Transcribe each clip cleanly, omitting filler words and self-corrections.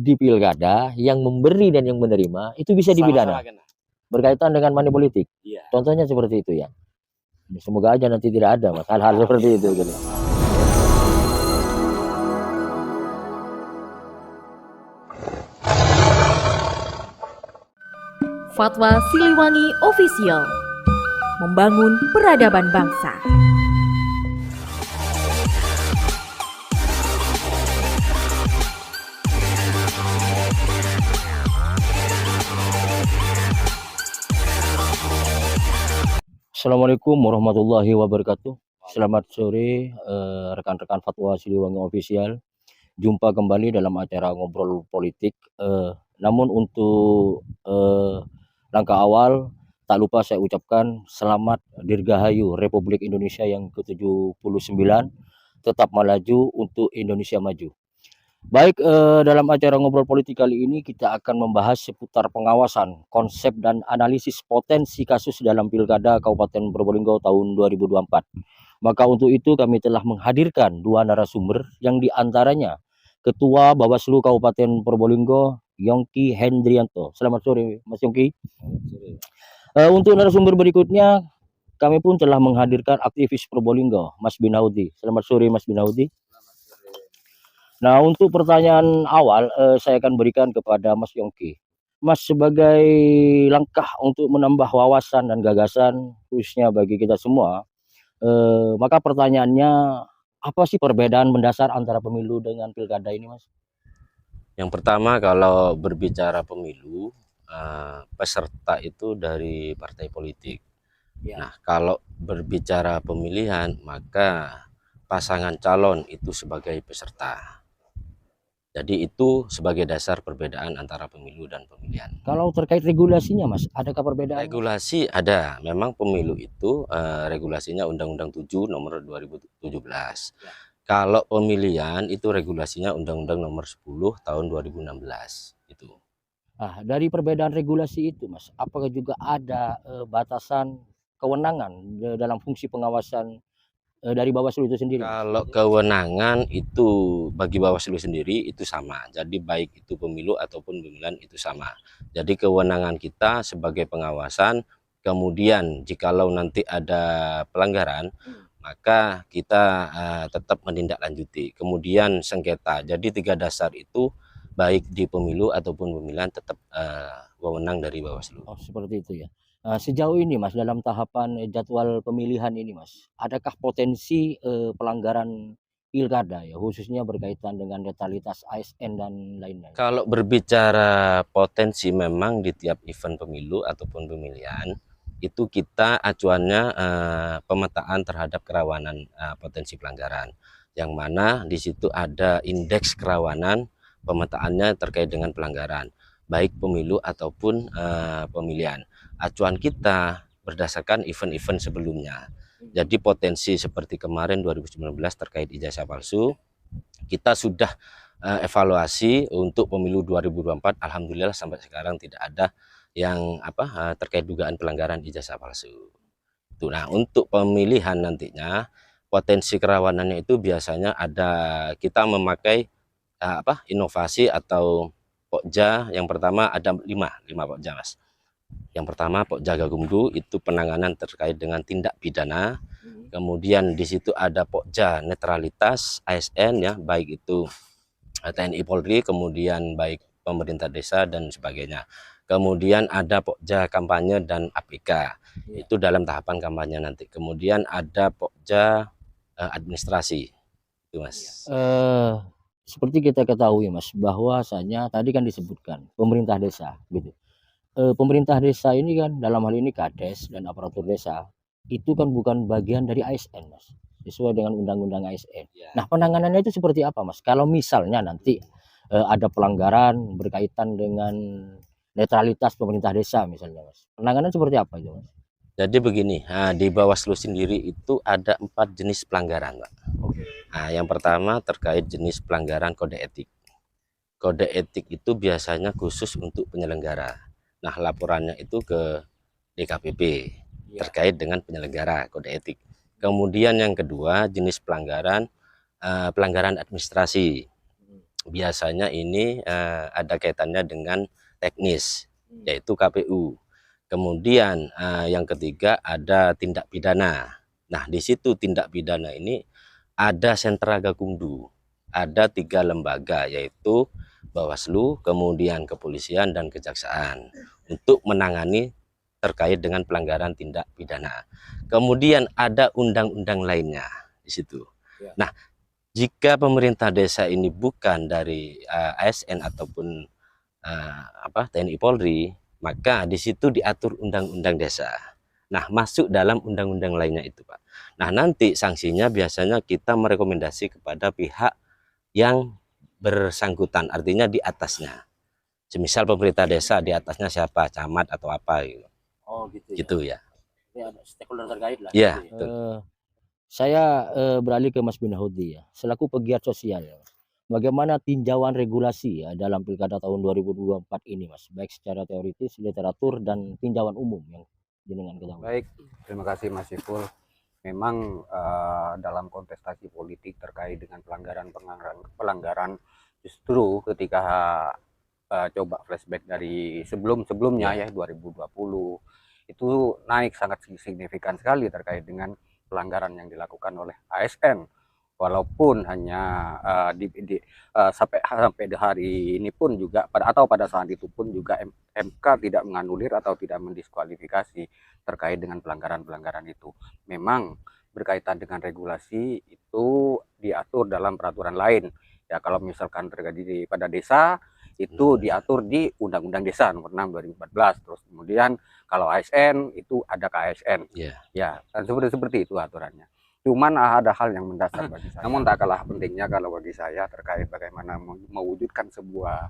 di pilkada yang memberi dan yang menerima itu bisa dipidana berkaitan dengan money politik. Contohnya seperti itu ya. Semoga aja nanti tidak ada mas hal-hal seperti itu gitu. Fatwa Siliwangi Official, membangun peradaban bangsa. Assalamualaikum warahmatullahi wabarakatuh. Selamat sore rekan-rekan Fatwa Siliwangi Official. Jumpa kembali dalam acara ngobrol politik. Namun untuk langkah awal, tak lupa saya ucapkan selamat Dirgahayu Republik Indonesia yang ke-79. Tetap melaju untuk Indonesia maju. Baik, dalam acara ngobrol politik kali ini kita akan membahas seputar pengawasan, konsep dan analisis potensi kasus dalam Pilkada Kabupaten Probolinggo tahun 2024. Maka untuk itu kami telah menghadirkan dua narasumber yang diantaranya Ketua Bawaslu Kabupaten Probolinggo, Yongki Hendrianto. Selamat sore Mas Yongki. Untuk narasumber berikutnya kami pun telah menghadirkan aktivis Probolinggo, Mas Binaudi. Selamat sore Mas Binaudi. Nah, untuk pertanyaan awal saya akan berikan kepada Mas Yongki. Mas, sebagai langkah untuk menambah wawasan dan gagasan khususnya bagi kita semua, maka pertanyaannya, apa sih perbedaan mendasar antara pemilu dengan pilkada ini, Mas? Yang pertama, kalau berbicara pemilu, peserta itu dari partai politik. Ya. Nah, kalau berbicara pemilihan, maka pasangan calon itu sebagai peserta. Jadi itu sebagai dasar perbedaan antara pemilu dan pemilihan. Kalau terkait regulasinya, Mas, adakah perbedaan? Regulasi ada. Memang pemilu itu regulasinya Undang-Undang 7 nomor 2017. Ya. Kalau pemilihan itu regulasinya Undang-Undang nomor 10 tahun 2016 itu. Nah, dari perbedaan regulasi itu, Mas, apakah juga ada batasan kewenangan dalam fungsi pengawasan dari Bawaslu itu sendiri? Kalau kewenangan itu bagi Bawaslu sendiri itu sama. Jadi baik itu pemilu ataupun pemilihan itu sama. Jadi kewenangan kita sebagai pengawasan, kemudian jikalau nanti ada pelanggaran, maka kita tetap menindaklanjuti. Kemudian sengketa. Jadi tiga dasar itu baik di pemilu ataupun pemilihan tetap wewenang dari Bawaslu. Oh, seperti itu ya. Sejauh ini Mas, dalam tahapan jadwal pemilihan ini Mas, adakah potensi pelanggaran pilkada ya, khususnya berkaitan dengan netralitas ASN dan lain-lain? Kalau berbicara potensi, memang di tiap event pemilu ataupun pemilihan itu kita acuannya pemetaan terhadap kerawanan potensi pelanggaran, yang mana di situ ada indeks kerawanan pemetaannya terkait dengan pelanggaran baik pemilu ataupun pemilihan. Acuan kita berdasarkan event-event sebelumnya. Jadi potensi seperti kemarin 2019 terkait ijazah palsu, kita sudah evaluasi untuk pemilu 2024. Alhamdulillah sampai sekarang tidak ada yang terkait dugaan pelanggaran ijazah palsu. Nah, untuk pemilihan nantinya potensi kerawanannya itu biasanya ada, kita memakai inovasi atau Pokja. Yang pertama ada 5 Pokja, Mas. Yang pertama Pokja Gakumdu, itu penanganan terkait dengan tindak pidana. Kemudian di situ ada Pokja netralitas ASN ya, baik itu TNI Polri, kemudian baik pemerintah desa dan sebagainya. Kemudian ada Pokja kampanye dan APK, itu dalam tahapan kampanye nanti. Kemudian ada Pokja administrasi itu, Mas. Seperti kita ketahui Mas, bahwasanya tadi kan disebutkan pemerintah desa gitu. Pemerintah desa ini kan dalam hal ini Kades dan aparatur desa itu kan bukan bagian dari ASN Mas, sesuai dengan undang-undang ASN. Nah, penanganannya itu seperti apa Mas? Kalau misalnya nanti ada pelanggaran berkaitan dengan netralitas pemerintah desa misalnya Mas, penanganan seperti apa itu Mas? Jadi begini, di Bawaslu sendiri itu ada 4 jenis pelanggaran, Pak. Nah, yang pertama terkait jenis pelanggaran kode etik. Kode etik itu biasanya khusus untuk penyelenggara. Nah, laporannya itu ke DKPP terkait dengan penyelenggara kode etik. Kemudian yang kedua jenis pelanggaran pelanggaran administrasi. biasanya ini ada kaitannya dengan teknis, yaitu KPU. Kemudian yang ketiga ada tindak pidana. Nah, di situ tindak pidana ini ada sentra gakumdu, ada 3 lembaga, yaitu Bawaslu, kemudian kepolisian dan kejaksaan untuk menangani terkait dengan pelanggaran tindak pidana. Kemudian ada undang-undang lainnya di situ. Ya. Nah, jika pemerintah desa ini bukan dari ASN ataupun TNI Polri, maka di situ diatur undang-undang desa. Nah, masuk dalam undang-undang lainnya itu, Pak. Nah, nanti sanksinya biasanya kita merekomendasi kepada pihak yang bersangkutan, artinya di atasnya. Semisal pemerintah desa, di atasnya siapa, camat atau apa gitu. Oh gitu ya. Gitu ya. Ini ada stakeholder terkait lah. Iya, Gitu ya. betul. Saya beralih ke Mas Binahudi ya, selaku pegiat sosial ya, Mas. Bagaimana tinjauan regulasi ya dalam pilkada tahun 2024 ini, Mas, baik secara teoritis, literatur, dan tinjauan umum yang jenengan ketahui. Baik, terima kasih Mas Siful. Memang dalam kontestasi politik terkait dengan pelanggaran justru ketika coba flashback dari sebelumnya ya 2020 itu naik sangat signifikan sekali terkait dengan pelanggaran yang dilakukan oleh ASN, walaupun hanya sampai hari ini pun juga pada saat itu pun juga MK tidak menganulir atau tidak mendiskualifikasi terkait dengan pelanggaran itu. Memang berkaitan dengan regulasi itu diatur dalam peraturan lain ya. Kalau misalkan terjadi pada desa itu diatur di Undang-Undang Desa Nomor 6 2014. Terus kemudian kalau ASN itu ada KASN. Ya, dan seperti itu aturannya. Cuman ada hal yang mendasar bagi saya. Namun tak kalah pentingnya kalau bagi saya terkait bagaimana mewujudkan sebuah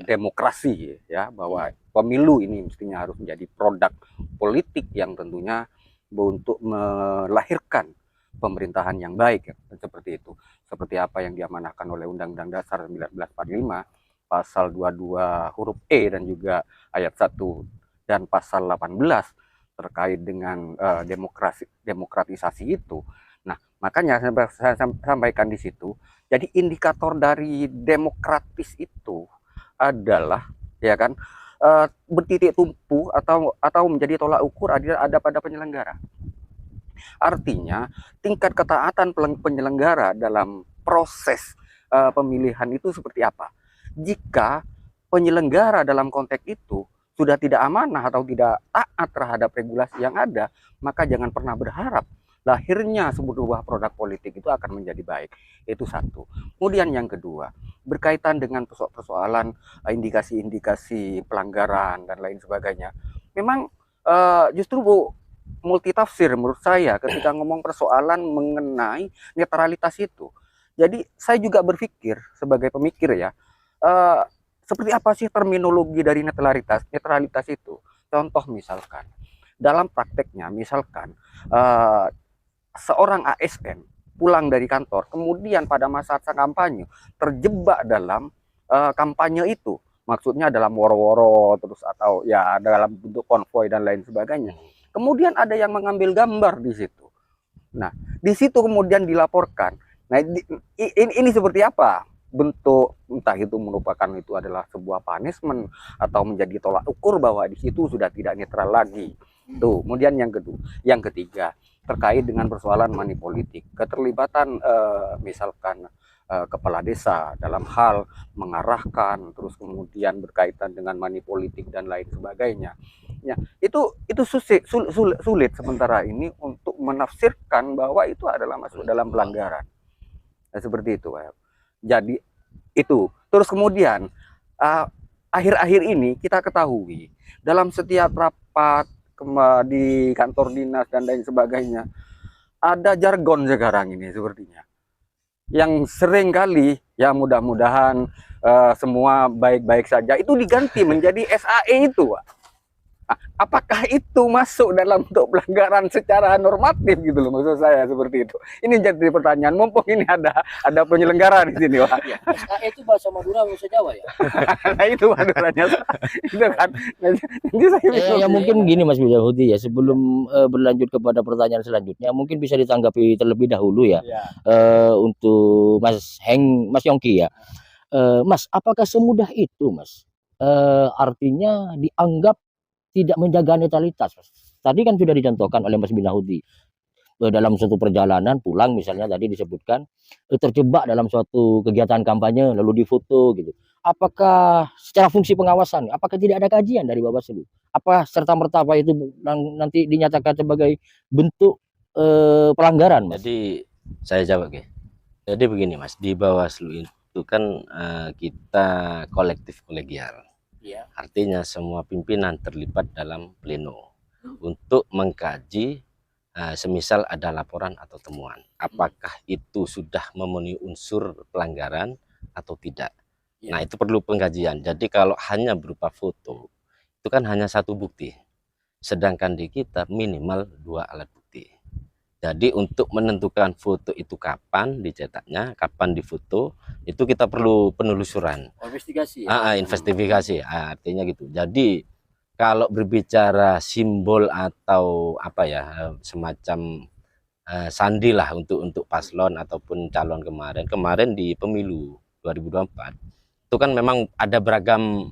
demokrasi ya, bahwa pemilu ini mestinya harus menjadi produk politik yang tentunya untuk melahirkan pemerintahan yang baik ya, seperti itu. Seperti apa yang diamanahkan oleh Undang-Undang Dasar 1945 pasal 22 huruf E dan juga ayat 1 dan pasal 18 terkait dengan demokratisasi itu. Nah, makanya saya sampaikan di situ. Jadi indikator dari demokratis itu adalah ya kan bertitik tumpu atau menjadi tolak ukur ada pada penyelenggara. Artinya tingkat ketaatan penyelenggara dalam proses pemilihan itu seperti apa. Jika penyelenggara dalam konteks itu sudah tidak amanah atau tidak taat terhadap regulasi yang ada, maka jangan pernah berharap lahirnya sebuah produk politik itu akan menjadi baik. Itu satu. Kemudian yang kedua, berkaitan dengan persoalan indikasi-indikasi pelanggaran dan lain sebagainya. Memang justru multitafsir menurut saya ketika ngomong persoalan mengenai netralitas itu. Jadi saya juga berpikir sebagai pemikir ya, seperti apa sih terminologi dari netralitas itu. Contoh misalkan dalam prakteknya, misalkan seorang ASN pulang dari kantor, kemudian pada masa kampanye terjebak dalam kampanye itu, maksudnya dalam woro-woro terus atau ya dalam bentuk konvoi dan lain sebagainya. Kemudian ada yang mengambil gambar di situ. Nah, di situ kemudian dilaporkan. Nah, ini seperti apa bentuk, entah itu merupakan itu adalah sebuah punishment atau menjadi tolak ukur bahwa di situ sudah tidak netral lagi. Tuh, kemudian yang ketiga terkait dengan persoalan money politik, keterlibatan misalkan kepala desa dalam hal mengarahkan, terus kemudian berkaitan dengan money politik dan lain sebagainya. Ya, itu sulit sementara ini untuk menafsirkan bahwa itu adalah masuk dalam pelanggaran. Nah, seperti itu, Pak. Jadi itu. Terus kemudian akhir-akhir ini kita ketahui dalam setiap rapat di kantor dinas dan lain sebagainya ada jargon sekarang ini sepertinya yang sering kali ya mudah-mudahan semua baik-baik saja itu diganti menjadi SAE itu, Pak. Apakah itu masuk dalam bentuk pelanggaran secara normatif gitu loh, maksud saya seperti itu. Ini jadi pertanyaan, mumpung ini ada penyelenggara di sini, Pak. Ya, SAE itu bahasa Madura, bahasa Jawa ya. Nah itu madurannya itu kan. Jadi saya Ya mungkin gini Mas Budi ya, sebelum berlanjut kepada pertanyaan selanjutnya, mungkin bisa ditanggapi terlebih dahulu ya, untuk Mas Yongki ya. Mas, apakah semudah itu Mas? Artinya dianggap tidak menjaga netralitas, Mas. Tadi kan sudah dicontohkan oleh Mas Binahudi, dalam suatu perjalanan pulang misalnya tadi disebutkan, terjebak dalam suatu kegiatan kampanye lalu difoto gitu. Apakah secara fungsi pengawasan, apakah tidak ada kajian dari Bawaslu? Apa serta-merta apa itu nanti dinyatakan sebagai bentuk pelanggaran, Mas? Jadi saya jawab ya. Jadi begini Mas, di Bawaslu itu kan kita kolektif kolegial. Iya. Artinya semua pimpinan terlibat dalam pleno untuk mengkaji semisal ada laporan atau temuan. Apakah itu sudah memenuhi unsur pelanggaran atau tidak. Nah itu perlu pengkajian. Jadi kalau hanya berupa foto, itu kan hanya satu bukti. Sedangkan di kita minimal 2 alat bukti. Jadi untuk menentukan foto itu kapan dicetaknya, kapan difoto, itu kita perlu penelusuran. Investigasi ya? Investigasi, artinya gitu. Jadi kalau berbicara simbol atau apa ya, semacam sandi lah untuk paslon ataupun calon kemarin di pemilu 2024, itu kan memang ada beragam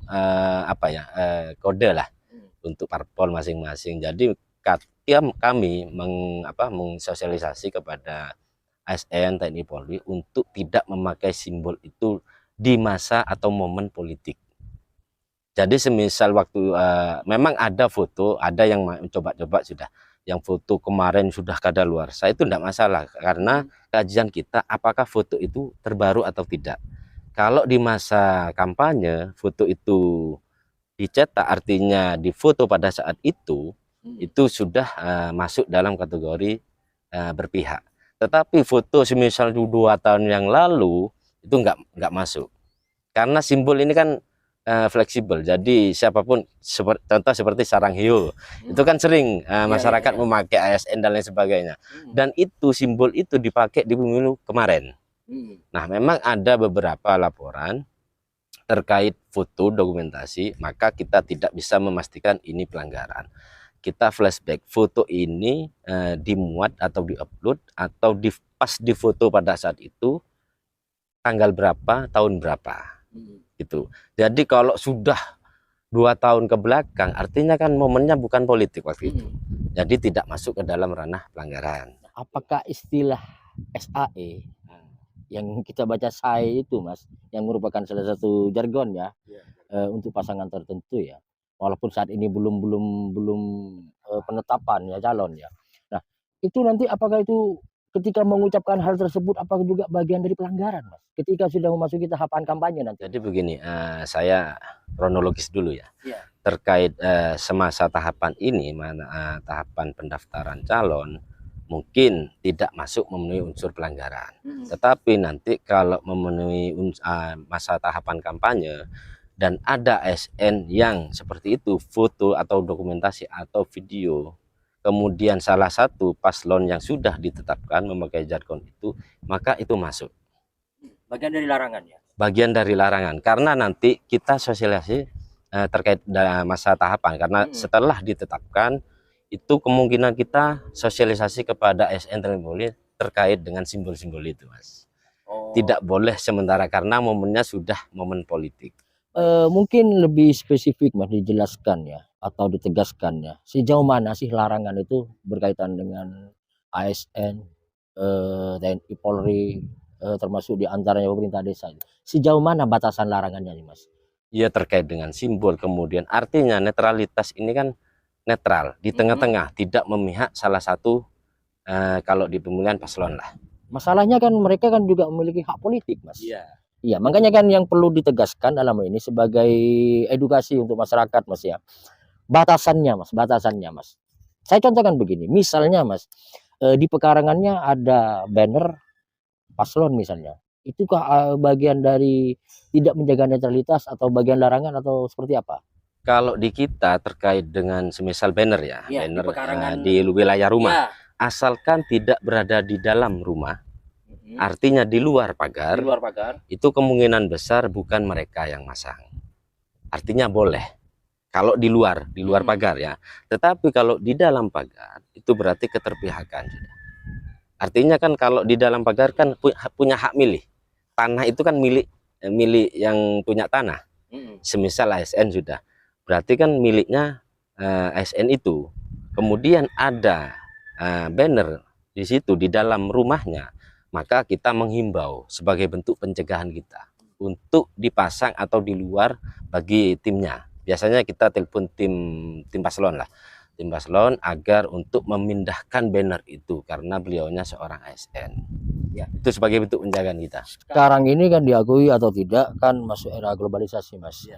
kode lah untuk parpol masing-masing. Jadi kami mensosialisasi kepada ASN, TNI, Polri untuk tidak memakai simbol itu di masa atau momen politik. Jadi semisal waktu memang ada foto, ada yang coba-coba sudah, yang foto kemarin sudah kadaluarsa, itu tidak masalah karena kajian kita apakah foto itu terbaru atau tidak. Kalau di masa kampanye foto itu dicetak, artinya difoto pada saat itu sudah masuk dalam kategori berpihak. Tetapi foto semisal 2 tahun yang lalu itu nggak masuk, karena simbol ini kan fleksibel. Jadi siapapun, contoh seperti sarang hiu, itu kan sering masyarakat memakai ASN dan lain sebagainya, dan itu simbol itu dipakai di pemilu kemarin. Nah memang ada beberapa laporan terkait foto dokumentasi, maka kita tidak bisa memastikan ini pelanggaran. Kita flashback, foto ini dimuat atau diupload atau pas difoto pada saat itu tanggal berapa, tahun berapa, gitu. Jadi kalau sudah 2 tahun ke belakang, artinya kan momennya bukan politik waktu itu, jadi tidak masuk ke dalam ranah pelanggaran. Apakah istilah SAE yang kita baca SAE itu Mas, yang merupakan salah satu jargon ya, untuk pasangan tertentu ya, walaupun saat ini belum penetapan ya calon ya. Nah itu nanti apakah itu ketika mengucapkan hal tersebut apakah juga bagian dari pelanggaran Mas, ketika sudah memasuki tahapan kampanye nanti? Jadi begini, saya kronologis dulu ya, terkait semasa tahapan ini, tahapan pendaftaran calon mungkin tidak masuk memenuhi unsur pelanggaran. Tetapi nanti kalau memenuhi masa tahapan kampanye dan ada ASN yang seperti itu, foto atau dokumentasi atau video, kemudian salah satu paslon yang sudah ditetapkan memakai jargon itu, maka itu masuk. Bagian dari larangan ya? Bagian dari larangan, karena nanti kita sosialisasi terkait masa tahapan, karena setelah ditetapkan itu kemungkinan kita sosialisasi kepada ASN terkait dengan simbol-simbol itu Mas. Tidak boleh sementara karena momennya sudah momen politik. Mungkin lebih spesifik Mas dijelaskan ya atau ditegaskan ya, sejauh mana sih larangan itu berkaitan dengan ASN, TNI, Polri, termasuk diantaranya pemerintah desa, sejauh mana batasan larangannya nih Mas? Ya terkait dengan simbol, kemudian artinya netralitas ini kan netral di tengah-tengah, tidak memihak salah satu kalau di pemilihan paslon lah. Masalahnya kan mereka kan juga memiliki hak politik Mas. Iya, makanya kan yang perlu ditegaskan dalam ini sebagai edukasi untuk masyarakat Mas ya. Batasannya Mas. Saya contohkan begini, misalnya Mas, di pekarangannya ada banner paslon misalnya. Itukah bagian dari tidak menjaga netralitas atau bagian larangan atau seperti apa? Kalau di kita terkait dengan semisal banner ya, Iya, di banner pekarangan. di wilayah rumah, Ya. asalkan tidak berada di dalam rumah, artinya di luar pagar, Di luar pagar. itu kemungkinan besar bukan mereka yang masang. Artinya boleh kalau di luar pagar ya. Tetapi kalau di dalam pagar itu berarti keterpihakan sudah. Artinya kan kalau di dalam pagar kan punya hak milih. Tanah itu kan milik yang punya tanah. Semisal ASN sudah. Berarti kan miliknya ASN itu. Kemudian ada banner di situ di dalam rumahnya, maka kita menghimbau sebagai bentuk pencegahan kita untuk dipasang atau di luar bagi timnya. Biasanya kita telepon tim paslon lah, tim paslon agar untuk memindahkan banner itu karena beliaunya seorang ASN. Ya, itu sebagai bentuk penjagaan kita. Sekarang ini kan diakui atau tidak kan masuk era globalisasi, Mas. Ya.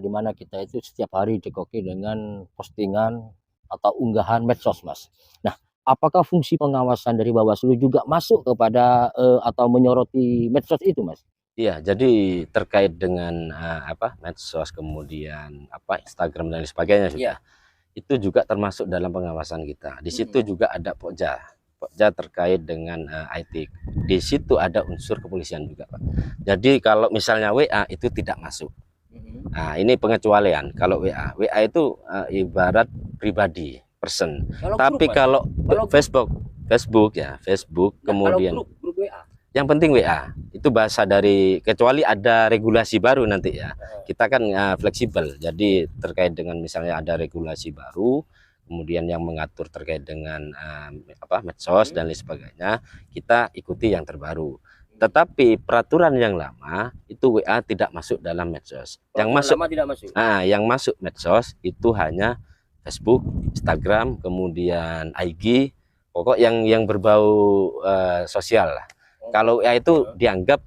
Di mana kita itu setiap hari dikoki dengan postingan atau unggahan medsos, Mas. Nah, apakah fungsi pengawasan dari Bawaslu juga masuk kepada atau menyoroti medsos itu, Mas? Iya, jadi terkait dengan medsos, kemudian Instagram dan sebagainya sudah. Itu juga termasuk dalam pengawasan kita. Di situ juga ada Pokja terkait dengan IT. Di situ ada unsur kepolisian juga, Pak. Jadi kalau misalnya WA itu tidak masuk. Nah, ini pengecualian. Kalau WA itu ibarat pribadi, person. Tapi kalau Facebook ya, Facebook, kemudian grup WA. Yang penting WA itu bahasa dari, kecuali ada regulasi baru nanti ya. Kita kan fleksibel. Jadi terkait dengan misalnya ada regulasi baru, kemudian yang mengatur terkait dengan medsos dan lain sebagainya, kita ikuti yang terbaru. Tetapi peraturan yang lama itu WA tidak masuk dalam medsos. Yang masuk medsos itu hanya Facebook, Instagram, kemudian IG, pokok yang berbau sosial lah. Kalau WA itu dianggap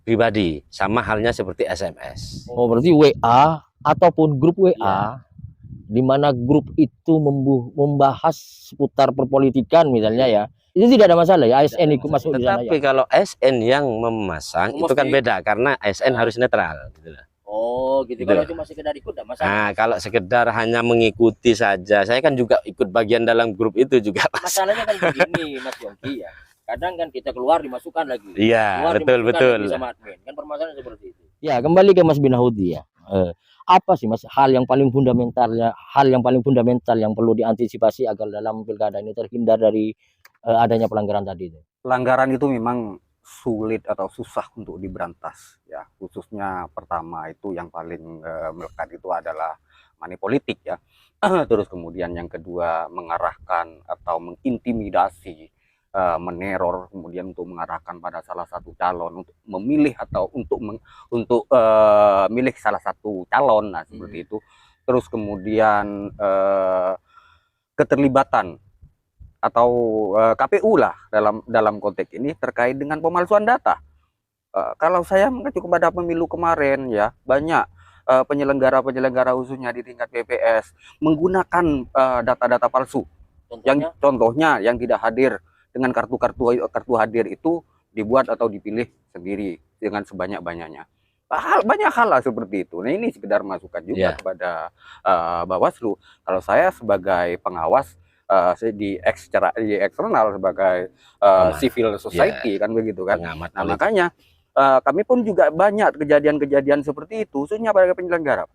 pribadi, sama halnya seperti SMS. Oh, berarti WA ataupun grup WA, di mana grup itu membahas seputar perpolitikan misalnya ya, itu tidak ada masalah ya, ASN ikut masuk di sana. Tetapi kalau ASN yang memasang itu kan beda, karena ASN harus netral gitu. Oh gitu. Kalau cuma sekedar ikut tidak masalah. Nah, kalau sekedar hanya mengikuti saja, saya kan juga ikut bagian dalam grup itu juga. Masalahnya kan begini, Mas Yongki ya. Kadang kan kita keluar dimasukkan lagi. Iya, betul. Sama admin. Kan permasalahan seperti itu. Ya, kembali ke Mas Binahudi ya. Apa sih Mas hal yang paling fundamental yang perlu diantisipasi agar dalam pilkada ini terhindar dari adanya pelanggaran tadi itu? Pelanggaran itu memang sulit atau susah untuk diberantas ya, khususnya pertama itu yang paling melekat itu adalah money politik ya. Terus kemudian yang kedua mengarahkan atau mengintimidasi, meneror, kemudian untuk mengarahkan pada salah satu calon untuk memilih atau untuk milih salah satu calon, nah seperti itu. Terus kemudian keterlibatan atau KPU lah dalam konteks ini terkait dengan pemalsuan data. Kalau saya mengacu kepada pemilu kemarin ya, banyak penyelenggara khususnya di tingkat BPS menggunakan data-data palsu. Contohnya yang tidak hadir dengan kartu hadir itu dibuat atau dipilih sendiri dengan sebanyak-banyaknya. Banyak hal lah seperti itu. Nah, ini sekedar masukan juga kepada Bawaslu. Kalau saya sebagai pengawas di eksternal sebagai civil society kan begitu kan. Nah, makanya kami pun juga banyak kejadian-kejadian seperti itu, khususnya pada penyelenggara.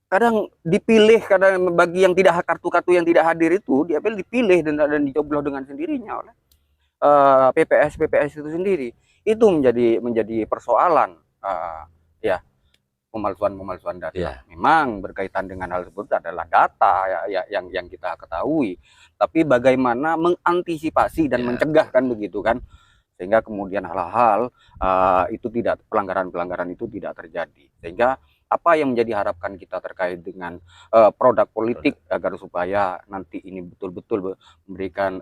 Kadang dipilih, kadang bagi yang tidak kartu-kartu yang tidak hadir itu dipilih dan dicoblos dengan sendirinya oleh PPS itu sendiri. Itu menjadi persoalan ya, pemalsuan data. Memang berkaitan dengan hal tersebut adalah data ya, yang kita ketahui, tapi bagaimana mengantisipasi dan mencegah kan begitu kan, sehingga kemudian hal-hal itu pelanggaran itu tidak terjadi. Sehingga apa yang menjadi harapan kita terkait dengan produk politik agar supaya nanti ini betul-betul memberikan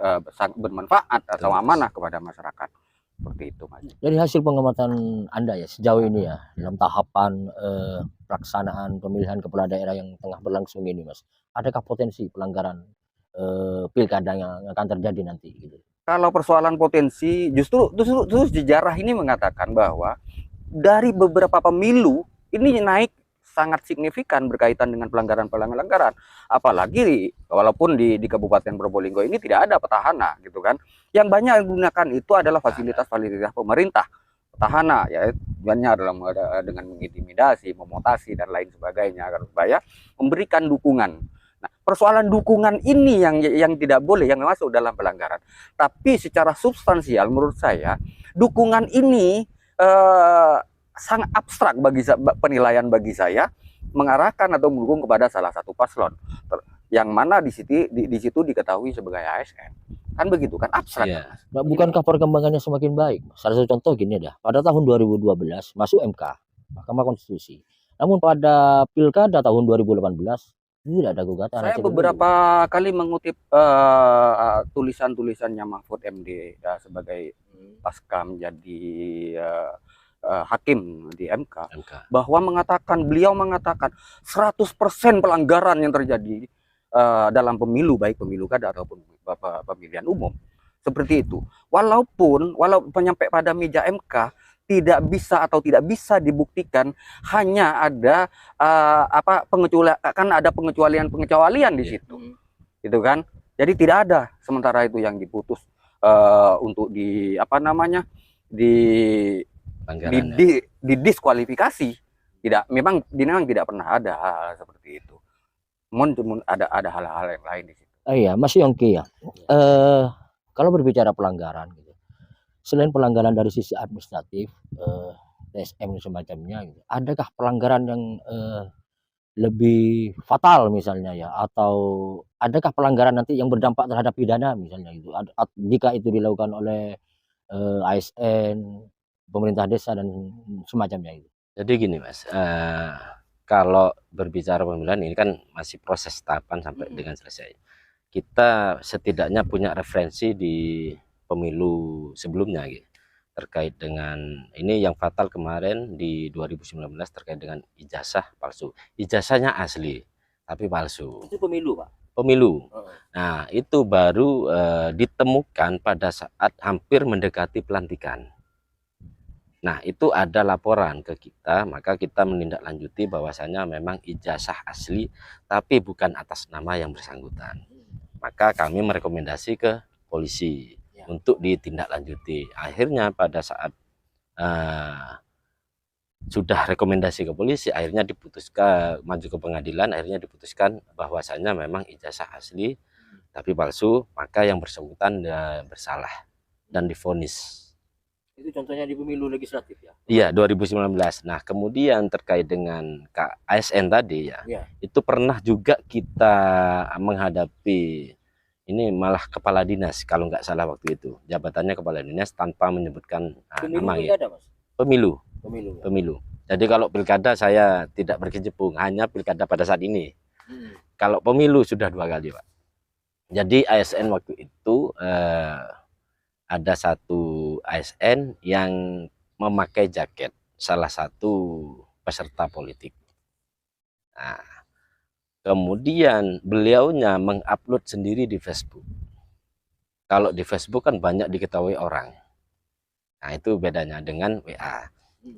bermanfaat atau amanah kepada masyarakat. Seperti itu, Mas. Dari hasil pengamatan Anda ya sejauh ini ya dalam tahapan pelaksanaan pemilihan kepala daerah yang tengah berlangsung ini, Mas, adakah potensi pelanggaran pilkada yang akan terjadi nanti gitu? Kalau persoalan potensi, justru sejarah ini mengatakan bahwa dari beberapa pemilu ini naik sangat signifikan berkaitan dengan pelanggaran-pelanggaran. Apalagi walaupun di Kabupaten Probolinggo ini tidak ada petahana gitu kan. Yang banyak digunakan itu adalah fasilitas-fasilitas pemerintah. Petahana ya tujuannya adalah dengan mengintimidasi, memutasi dan lain sebagainya agar supaya memberikan dukungan. Nah, persoalan dukungan ini yang tidak boleh, yang masuk dalam pelanggaran. Tapi secara substansial menurut saya dukungan ini sangat abstrak bagi penilaian bagi saya, mengarahkan atau mendukung kepada salah satu paslon yang mana di situ diketahui sebagai ASN. Kan begitu kan, abstrak. Iya. Nah, bukankah perkembangannya semakin baik? Salah satu contoh gini dah, pada tahun 2012 masuk MK, Mahkamah Konstitusi. Namun pada Pilkada tahun 2018 tidak ada gugatan. Saya beberapa kali mengutip tulisan-tulisannya Mahfud MD ya, sebagai pasca menjadi hakim di MK, bahwa beliau mengatakan 100% pelanggaran yang terjadi dalam pemilu, baik pemilu kada ataupun pemilihan umum, seperti itu. Walaupun sampai pada meja MK tidak bisa dibuktikan, hanya ada pengecualian di situ, gitu kan. Jadi tidak ada sementara itu yang diputus untuk didiskualifikasi. Memang tidak pernah ada hal seperti itu. Namun ada hal-hal yang lain di situ. Iya, Mas Yongki ya. Kalau berbicara pelanggaran, gitu, selain pelanggaran dari sisi administratif, TSM dan semacamnya, gitu, adakah pelanggaran yang lebih fatal misalnya ya, atau adakah pelanggaran nanti yang berdampak terhadap pidana misalnya gitu, jika itu dilakukan oleh ASN, pemerintah desa dan semacamnya itu? Jadi gini Mas, kalau berbicara pemilihan ini kan masih proses tahapan sampai dengan selesai. Kita setidaknya punya referensi di pemilu sebelumnya gitu, terkait dengan ini yang fatal kemarin di 2019 terkait dengan ijazah palsu. Ijazahnya asli tapi palsu. Itu pemilu, Pak? Pemilu. Nah, itu baru ditemukan pada saat hampir mendekati pelantikan. Nah, itu ada laporan ke kita, maka kita menindaklanjuti bahwasanya memang ijazah asli tapi bukan atas nama yang bersangkutan. Maka kami merekomendasi ke polisi untuk ditindaklanjuti. Akhirnya pada saat sudah rekomendasi ke polisi, akhirnya diputuskan maju ke pengadilan, akhirnya diputuskan bahwasanya memang ijazah asli tapi palsu, maka yang bersangkutan bersalah dan divonis. Itu contohnya di pemilu legislatif ya? Iya, 2019. Nah, kemudian terkait dengan ASN tadi ya, itu pernah juga kita menghadapi, ini malah kepala dinas kalau nggak salah waktu itu, jabatannya kepala dinas tanpa menyebutkan nama ya. Pemilu. Jadi kalau pilkada saya tidak berkecimpung, hanya pilkada pada saat ini. Kalau pemilu sudah 2 kali, Pak. Jadi ASN waktu itu ada satu ASN yang memakai jaket salah satu peserta politik. Nah, kemudian beliaunya mengupload sendiri di Facebook. Kalau di Facebook kan banyak diketahui orang. Nah, itu bedanya dengan WA.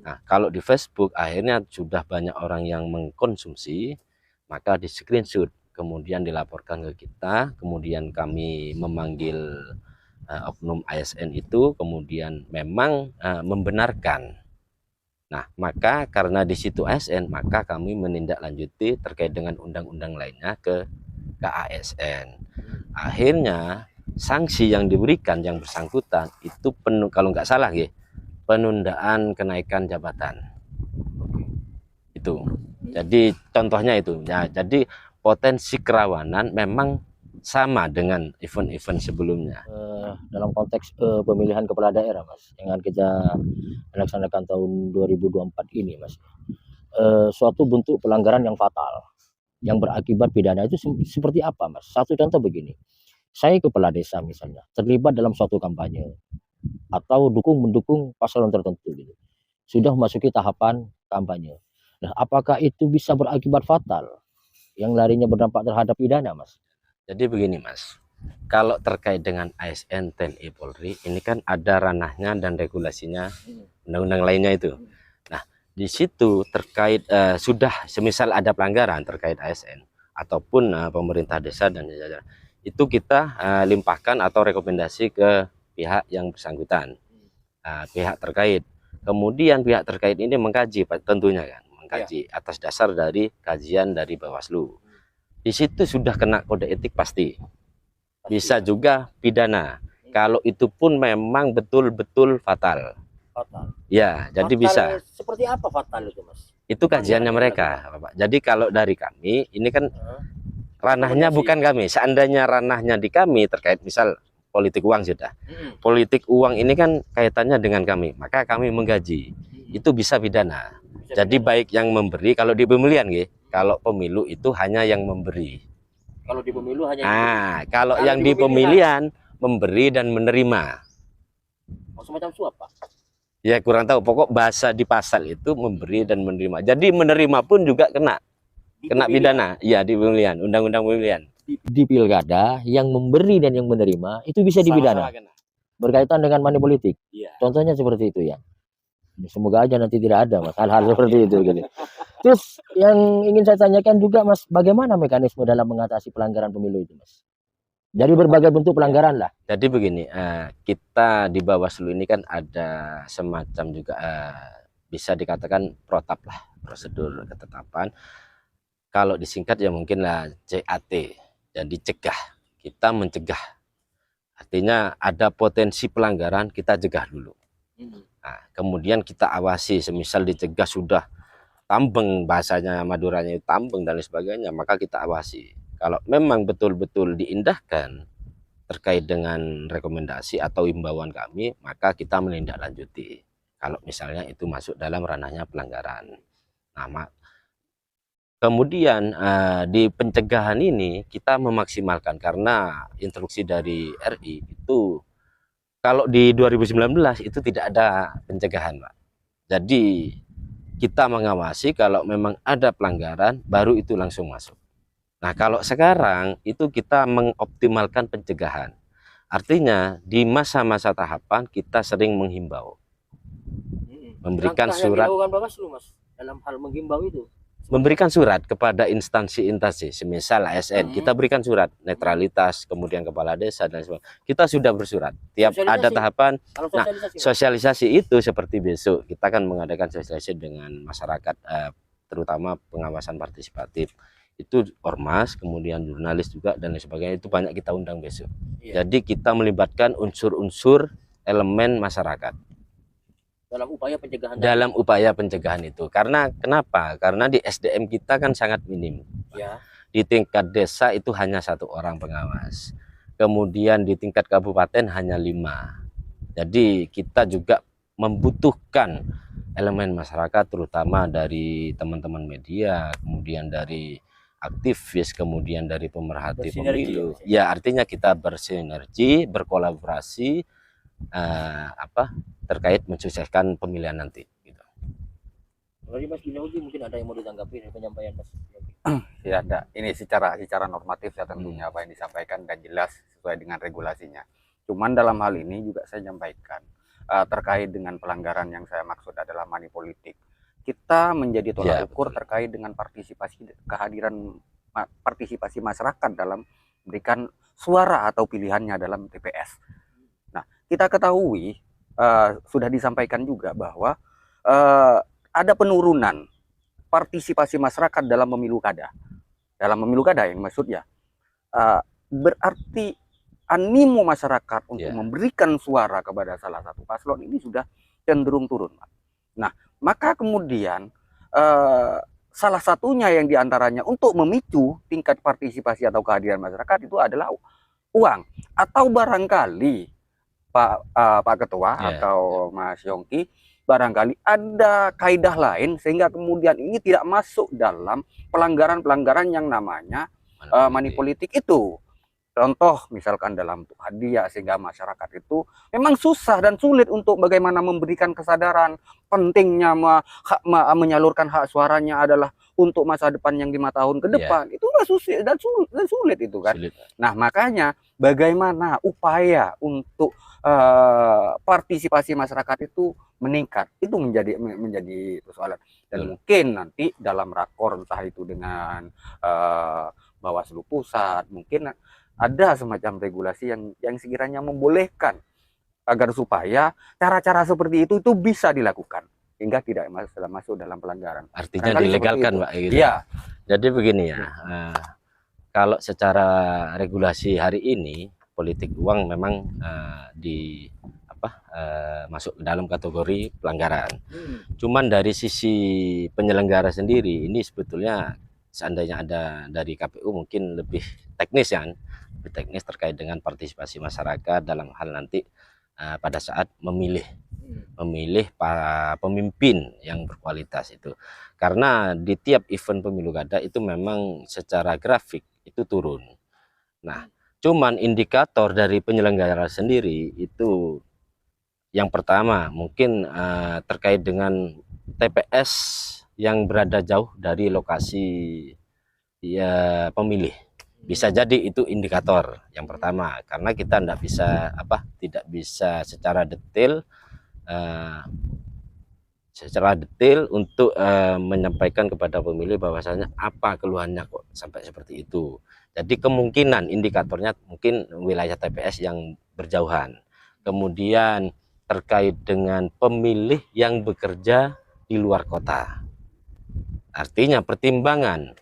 Nah, kalau di Facebook akhirnya sudah banyak orang yang mengkonsumsi, maka di screenshot kemudian dilaporkan ke kita, kemudian kami memanggil oknum ASN itu, kemudian memang membenarkan. Nah, maka karena di situ ASN, maka kami menindaklanjuti terkait dengan undang-undang lainnya ke ASN. Akhirnya sanksi yang diberikan yang bersangkutan itu kalau nggak salah ya, penundaan kenaikan jabatan. Itu. Jadi contohnya itu ya. Jadi potensi kerawanan memang sama dengan event-event sebelumnya. Dalam konteks pemilihan kepala daerah, Mas, yang akan kita laksanakan tahun 2024 ini, Mas, suatu bentuk pelanggaran yang fatal yang berakibat pidana itu seperti apa, Mas? Satu contoh begini, saya kepala desa misalnya terlibat dalam suatu kampanye atau mendukung paslon tertentu gitu, sudah memasuki tahapan kampanye. Nah, apakah itu bisa berakibat fatal yang larinya berdampak terhadap pidana, Mas? Jadi begini, Mas, kalau terkait dengan ASN, TNI, Polri, ini kan ada ranahnya dan regulasinya undang-undang lainnya itu. Nah, di situ terkait sudah semisal ada pelanggaran terkait ASN ataupun pemerintah desa dan jajaran, itu kita limpahkan atau rekomendasi ke pihak yang bersangkutan, pihak terkait. Kemudian pihak terkait ini mengkaji, tentunya kan, mengkaji atas dasar dari kajian dari Bawaslu. Di situ sudah kena kode etik pasti. Bisa juga pidana. Kalau itu pun memang betul-betul fatal. Fatal. Ya, jadi Fatal bisa. seperti apa fatal itu, Mas? Itu kajiannya mereka, Bapak. Jadi kalau dari kami, ini kan ranahnya bukan kami. Seandainya ranahnya di kami terkait misal politik uang sudah. Politik uang ini kan kaitannya dengan kami, maka kami menggaji. Itu bisa pidana. Jadi baik yang memberi, kalau di pemilihan, kalau pemilu itu hanya yang memberi. Kalau di pemilu hanya Kalau yang di pemilihan memberi dan menerima. semacam suap, Pak. Ya kurang tahu, pokok bahasa di pasal itu memberi dan menerima. Jadi menerima pun juga kena pidana. Iya, di pemilihan, undang-undang pemilihan. Di pilkada yang memberi dan yang menerima itu bisa dipidana. Berkaitan dengan money politik. Iya. Contohnya seperti itu ya. Semoga aja nanti tidak ada Mas hal-hal seperti itu gitu. Terus yang ingin saya tanyakan juga Mas, bagaimana mekanisme dalam mengatasi pelanggaran pemilu itu Mas? Dari berbagai bentuk pelanggaran lah. Jadi begini, kita di Bawaslu ini kan ada semacam juga bisa dikatakan protap lah, prosedur ketetapan. Kalau disingkat ya mungkin lah CAT. Jadi cegah, kita mencegah. Artinya ada potensi pelanggaran, kita cegah dulu. Nah, kemudian kita awasi, semisal dicegah sudah tambeng, bahasanya Maduranya itu tambeng dan lain sebagainya, maka kita awasi. Kalau memang betul-betul diindahkan terkait dengan rekomendasi atau imbauan kami, maka kita menindaklanjuti. Kalau misalnya itu masuk dalam ranahnya pelanggaran. Nah, kemudian di pencegahan ini kita memaksimalkan, karena instruksi dari RI itu kalau di 2019 itu tidak ada pencegahan, Pak. Jadi kita mengawasi, kalau memang ada pelanggaran baru itu langsung masuk. Nah, kalau sekarang itu kita mengoptimalkan pencegahan. Artinya di masa-masa tahapan kita sering menghimbau. Memberikan surat. Mas, dalam hal menghimbau itu. Memberikan surat kepada instansi-instansi, semisal ASN, kita berikan surat netralitas, kemudian kepala desa dan sebagainya. Kita sudah bersurat. Tiap ada tahapan. Nah, sosialisasi itu seperti besok kita akan mengadakan sosialisasi dengan masyarakat, terutama pengawasan partisipatif. Itu ormas, kemudian jurnalis juga dan lain sebagainya, itu banyak kita undang besok. Jadi kita melibatkan unsur-unsur elemen masyarakat dalam upaya pencegahan itu. Karena kenapa? Karena di SDM kita kan sangat minim. Di tingkat desa itu hanya 1 orang pengawas. Kemudian di tingkat kabupaten hanya 5. Jadi kita juga membutuhkan elemen masyarakat, terutama dari teman-teman media, kemudian dari aktivis, kemudian dari pemerhati pemilu. Ya, artinya kita bersinergi, berkolaborasi terkait mensukseskan pemilihan nanti. Gitu. Jadi Mas Binauji mungkin ada yang mau ditanggapi dari penyampaian Mas? Ya ada. Ini secara normatif ya tentunya apa yang disampaikan dan jelas sesuai dengan regulasinya. Cuman dalam hal ini juga saya sampaikan terkait dengan pelanggaran yang saya maksud adalah money politik. Kita menjadi tolak ukur terkait dengan partisipasi masyarakat dalam memberikan suara atau pilihannya dalam TPS. Nah, kita ketahui sudah disampaikan juga bahwa ada penurunan partisipasi masyarakat dalam pemilu kada. Dalam pemilu kada yang maksudnya berarti animo masyarakat untuk memberikan suara kepada salah satu paslon ini sudah cenderung turun. Nah, maka kemudian salah satunya yang diantaranya untuk memicu tingkat partisipasi atau kehadiran masyarakat itu adalah uang, atau barangkali Pak Ketua atau Mas Yongki, barangkali ada kaidah lain sehingga kemudian ini tidak masuk dalam pelanggaran-pelanggaran yang namanya money politik itu. Contoh misalkan dalam hadiah, sehingga masyarakat itu memang susah dan sulit untuk bagaimana memberikan kesadaran pentingnya menyalurkan hak suaranya adalah untuk masa depan yang 5 tahun ke depan. Itu nggak sulit itu kan. Nah, makanya bagaimana upaya untuk partisipasi masyarakat itu meningkat. Itu menjadi persoalan. Dan mungkin nanti dalam rakor, entah itu dengan Bawaslu pusat, mungkin ada semacam regulasi yang sekiranya membolehkan agar supaya cara-cara seperti itu bisa dilakukan hingga tidak masuk dalam pelanggaran. Artinya Barangkali dilegalkan, seperti Pak. Gitu. Iya. Jadi begini ya, kalau secara regulasi hari ini politik uang memang masuk ke dalam kategori pelanggaran. Cuman dari sisi penyelenggara sendiri ini sebetulnya seandainya ada dari KPU mungkin lebih teknis ya, lebih teknis terkait dengan partisipasi masyarakat dalam hal nanti pada saat memilih para pemimpin yang berkualitas itu. Karena di tiap event pemilu kada itu memang secara grafik itu turun. Nah, cuman indikator dari penyelenggara sendiri itu yang pertama mungkin terkait dengan TPS yang berada jauh dari lokasi ya pemilih. Bisa jadi itu indikator yang pertama, karena kita tidak bisa secara detail untuk menyampaikan kepada pemilih bahwasanya apa keluhannya kok sampai seperti itu. Jadi kemungkinan indikatornya mungkin wilayah TPS yang berjauhan. Kemudian terkait dengan pemilih yang bekerja di luar kota. Artinya pertimbangan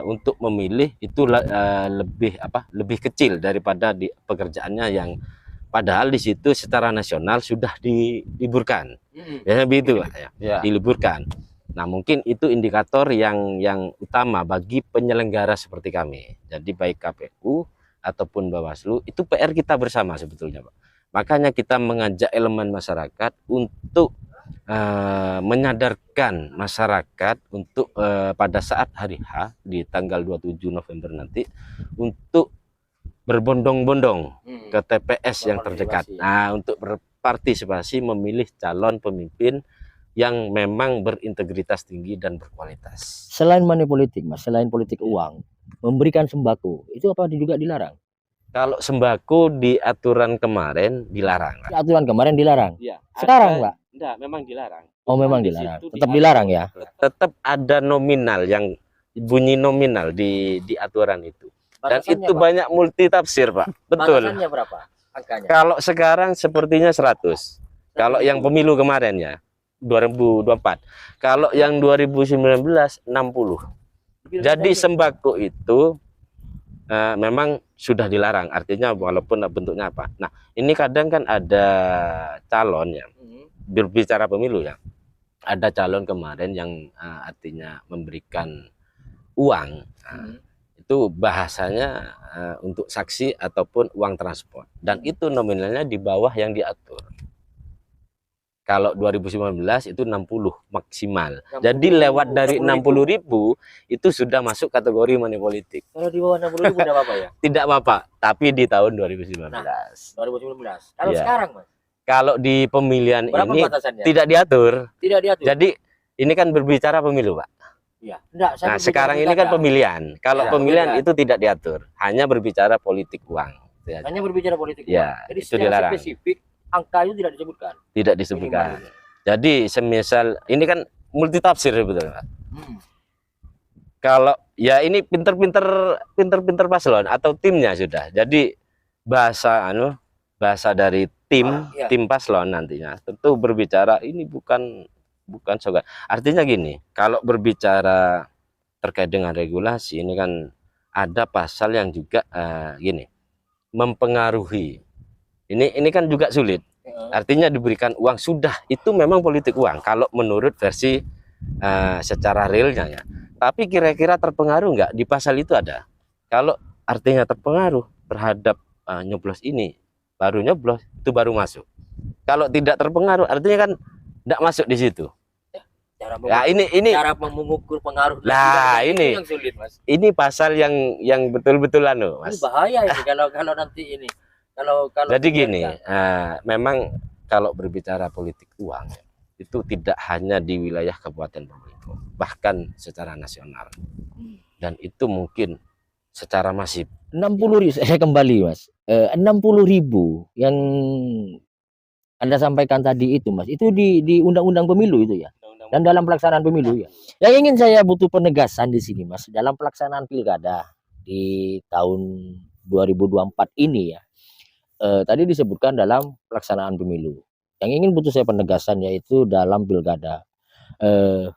untuk memilih itu lebih kecil daripada di pekerjaannya yang padahal di situ secara nasional sudah diliburkan. Ya begitu Pak ya. Diliburkan. Nah, mungkin itu indikator yang utama bagi penyelenggara seperti kami. Jadi baik KPU ataupun Bawaslu itu PR kita bersama sebetulnya, Pak. Makanya kita mengajak elemen masyarakat untuk menyadarkan masyarakat untuk pada saat hari H di tanggal 27 November nanti untuk berbondong-bondong ke TPS yang terdekat. Nah, untuk berpartisipasi memilih calon pemimpin yang memang berintegritas tinggi dan berkualitas. Selain money politik, Mas, selain politik uang, memberikan sembako itu apa juga dilarang? Kalau sembako di aturan kemarin dilarang. Di aturan kemarin dilarang. Ya, sekarang, Pak? Enggak, memang dilarang. Oh, memang dilarang. Tetap dilarang ya. Tetap ada nominal yang bunyi nominal di aturan itu. Dan Batasannya, itu Pak? Banyak multi tafsir, Pak. Betul. Batasannya berapa angkanya? Kalau sekarang sepertinya 100. Kalau yang pemilu kemarin ya 2024. Kalau yang 2019 60. Jadi sembako itu memang sudah dilarang. Artinya walaupun bentuknya apa. Nah, ini kadang kan ada calon ya. Berbicara pemilu ya. Ada calon kemarin yang artinya memberikan uang. Itu bahasanya untuk saksi ataupun uang transport, dan itu nominalnya di bawah yang diatur. Kalau 2019 itu 60 maksimal. 60. Jadi lewat dari 60.000 itu sudah masuk kategori money politik. Kalau di bawah 60.000 tidak apa-apa ya? Tidak apa-apa, tapi di tahun 2019. Nah, 2019. Kalau ya. Sekarang, Mas? Kalau di pemilihan berapa ini batasannya? Tidak diatur. Tidak diatur. Jadi ini kan berbicara pemilu, Pak. Ya. Enggak, nah, sekarang ini kan pemilihan. Kalau ya, pemilihan itu tidak diatur, hanya berbicara politik uang. Hanya berbicara politik ya, uang. Jadi itu dilarang. Spesifik angka itu tidak disebutkan. Tidak disebutkan. Jadi semisal ini kan multitafsir betul, Pak. Kalau ya ini pinter-pinter paslon atau timnya sudah. Jadi bahasa dari tim paslon nantinya tentu berbicara ini bukan soga. Artinya gini, kalau berbicara terkait dengan regulasi ini kan ada pasal yang juga gini, mempengaruhi. Ini kan juga sulit. Artinya diberikan uang sudah itu memang politik uang kalau menurut versi secara realnya ya. Tapi kira-kira terpengaruh nggak di pasal itu ada. Kalau artinya terpengaruh terhadap nyoblos ini, baru nyoblos itu baru masuk. Kalau tidak terpengaruh artinya kan tidak masuk di situ. Cara mengukur pengaruh. Nah, ini yang sulit, Mas. Ini pasal yang betul-betul Mas. Ini bahaya ini kalau nanti ini. Kalau jadi gini, memang kalau berbicara politik uang itu tidak hanya di wilayah Kabupaten Probolinggo, bahkan secara nasional. Dan itu mungkin secara masif. 60.000, saya kembali Mas. 60.000 yang Anda sampaikan tadi itu, Mas, itu di undang-undang pemilu itu ya, dan dalam pelaksanaan pemilu ya. Yang ingin saya butuh penegasan di sini, Mas, dalam pelaksanaan pilkada di tahun 2024 ini ya. Tadi disebutkan dalam pelaksanaan pemilu. Yang ingin butuh saya penegasan yaitu dalam pilkada. Eh,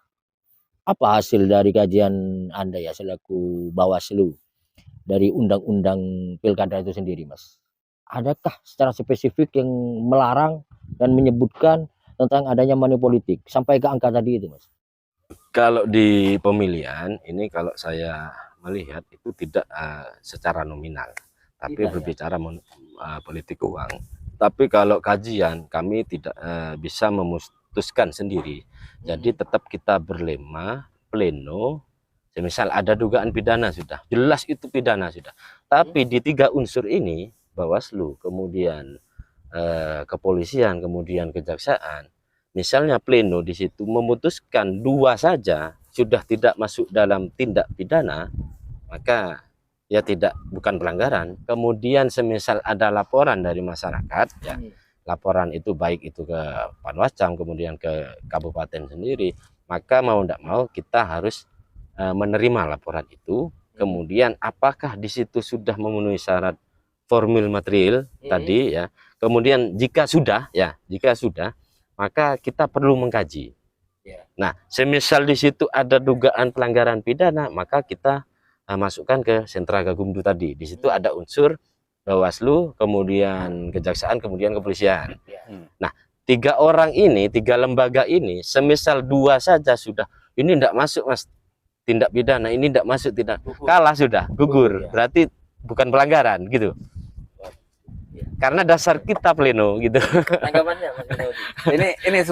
Apa hasil dari kajian Anda ya selaku Bawaslu dari undang-undang pilkada itu sendiri, Mas? Adakah secara spesifik yang melarang dan menyebutkan tentang adanya money politik sampai ke angka tadi itu, Mas? Kalau di pemilihan ini, kalau saya melihat itu tidak secara nominal, tapi Tidak, ya? berbicara politik uang. Tapi kalau kajian kami tidak bisa memutuskan sendiri. Jadi tetap kita berlema pleno. Semisal ada dugaan pidana sudah jelas itu pidana sudah. Tapi di 3 unsur ini, Bawaslu, kemudian kepolisian, kemudian kejaksaan, misalnya pleno di situ memutuskan 2 saja sudah tidak masuk dalam tindak pidana, maka ya bukan pelanggaran. Kemudian semisal ada laporan dari masyarakat ya, laporan itu baik itu ke Panwascam kemudian ke kabupaten sendiri, maka mau tidak mau kita harus menerima laporan itu. Kemudian apakah di situ sudah memenuhi syarat formil material tadi ya. Kemudian jika sudah, maka kita perlu mengkaji. Nah, semisal di situ ada dugaan pelanggaran pidana, maka kita masukkan ke sentra Gakumdu tadi. Di situ ada unsur Bawaslu, kemudian kejaksaan, kemudian kepolisian. Nah, 3 orang ini, 3 lembaga ini, semisal 2 saja sudah, ini tidak masuk, Mas, tindak pidana, ini tidak masuk, tidak kalah sudah, gugur. Berarti bukan pelanggaran gitu. Karena dasar kita pleno gitu. Tanggapannya, Mas? Ini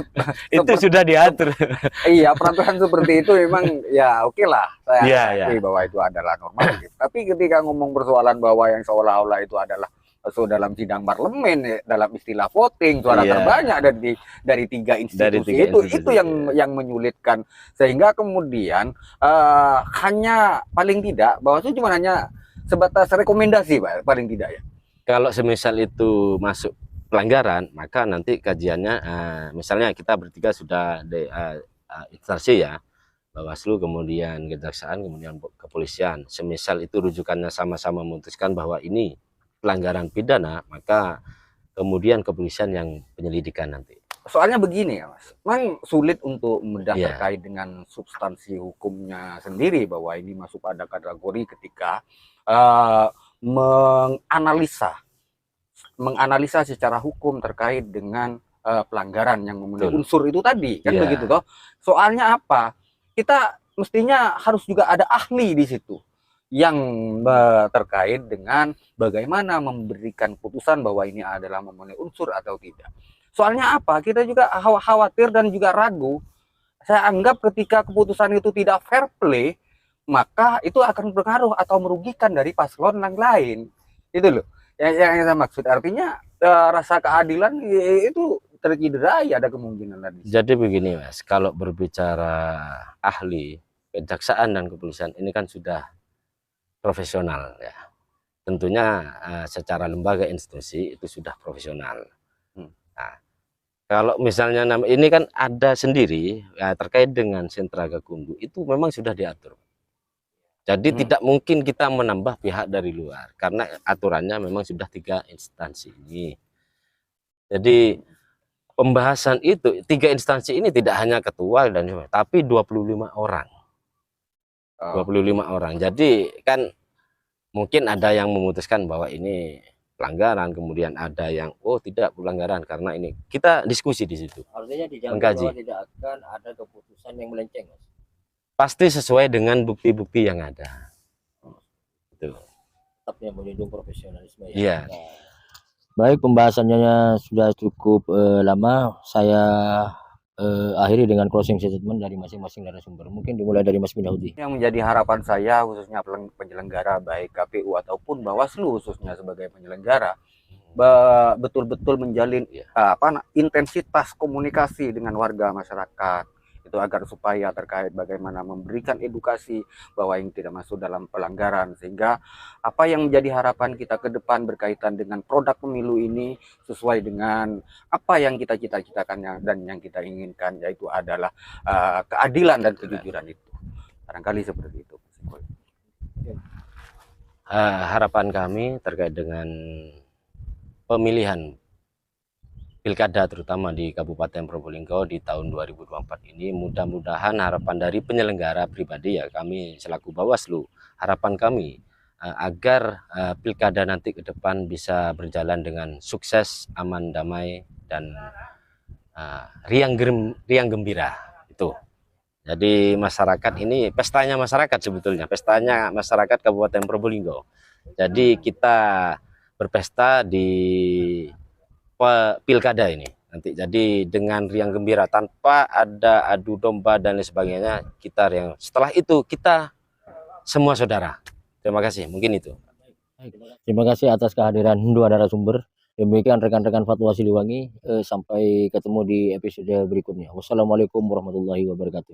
Itu sudah diatur. Iya, peraturan seperti itu memang ya oke lah. Saya Iya. bahwa itu adalah normatif. Tapi ketika ngomong persoalan bahwa yang seolah-olah itu adalah dalam sidang parlemen ya, dalam istilah voting suara terbanyak dari 3 institusi itu yang menyulitkan, sehingga kemudian hanya paling tidak Bawaslu cuma hanya sebatas rekomendasi, Pak, paling tidak ya. Kalau semisal itu masuk pelanggaran, maka nanti kajiannya misalnya kita bertiga sudah instansi ya, Bawaslu, kemudian kejaksaan, kemudian kepolisian, semisal itu rujukannya sama-sama memutuskan bahwa ini pelanggaran pidana, maka kemudian kepolisian yang penyelidikan nanti. Soalnya begini ya, Mas, memang sulit untuk membedah terkait dengan substansi hukumnya sendiri bahwa ini masuk pada kategori ketika menganalisa secara hukum terkait dengan pelanggaran yang memenuhi unsur itu tadi, kan begitu toh. Soalnya apa? Kita mestinya harus juga ada ahli di situ yang terkait dengan bagaimana memberikan putusan bahwa ini adalah memenuhi unsur atau tidak. Soalnya apa? Kita juga khawatir dan juga ragu. Saya anggap ketika keputusan itu tidak fair play, maka itu akan berpengaruh atau merugikan dari paslon yang lain. Itu loh yang saya maksud. Artinya rasa keadilan itu tercederai, ada kemungkinan tadi. Jadi begini, Mas, kalau berbicara ahli, kejaksaan dan kepolisian ini kan sudah profesional ya. Tentunya secara lembaga institusi itu sudah profesional. Nah, kalau misalnya ini kan ada sendiri terkait dengan sentra Gakumdu, itu memang sudah diatur. Jadi tidak mungkin kita menambah pihak dari luar karena aturannya memang sudah 3 instansi ini. Jadi pembahasan itu 3 instansi ini tidak hanya ketua dan tapi 25 orang. 25 orang. Jadi kan mungkin ada yang memutuskan bahwa ini pelanggaran, kemudian ada yang tidak pelanggaran karena ini. Kita diskusi di situ. Artinya dijamin bahwa tidak akan ada keputusan yang melenceng, Mas. Pasti sesuai dengan bukti-bukti yang ada. Itu. Tetap yang melindungi profesionalisme ya. Iya. Nah, baik, pembahasannya sudah cukup lama. Saya akhiri dengan closing statement dari masing-masing narasumber. Mungkin dimulai dari Mas Minaudi. Yang menjadi harapan saya khususnya penyelenggara baik KPU ataupun Bawaslu khususnya sebagai penyelenggara betul-betul menjalin intensitas komunikasi dengan warga masyarakat. itu agar supaya terkait bagaimana memberikan edukasi bahwa yang tidak masuk dalam pelanggaran, sehingga apa yang menjadi harapan kita ke depan berkaitan dengan produk pemilu ini sesuai dengan apa yang kita cita-citakan dan yang kita inginkan, yaitu adalah keadilan dan kejujuran itu. Barangkali seperti itu. Harapan kami terkait dengan pemilihan pilkada terutama di Kabupaten Probolinggo di tahun 2024 ini, mudah-mudahan harapan dari penyelenggara pribadi, ya kami selaku Bawaslu, harapan kami agar pilkada nanti ke depan bisa berjalan dengan sukses, aman, damai, dan riang gembira. Itu. Jadi masyarakat ini pestanya masyarakat, sebetulnya pestanya masyarakat Kabupaten Probolinggo. Jadi kita berpesta di pilkada ini nanti. Jadi dengan riang gembira tanpa ada adu domba dan lain sebagainya. Kita yang setelah itu kita semua saudara. Terima kasih. Mungkin itu. Terima kasih atas kehadiran dua narasumber. Demikian rekan-rekan Fatwa Siliwangi, sampai ketemu di episode berikutnya. Wassalamualaikum warahmatullahi wabarakatuh.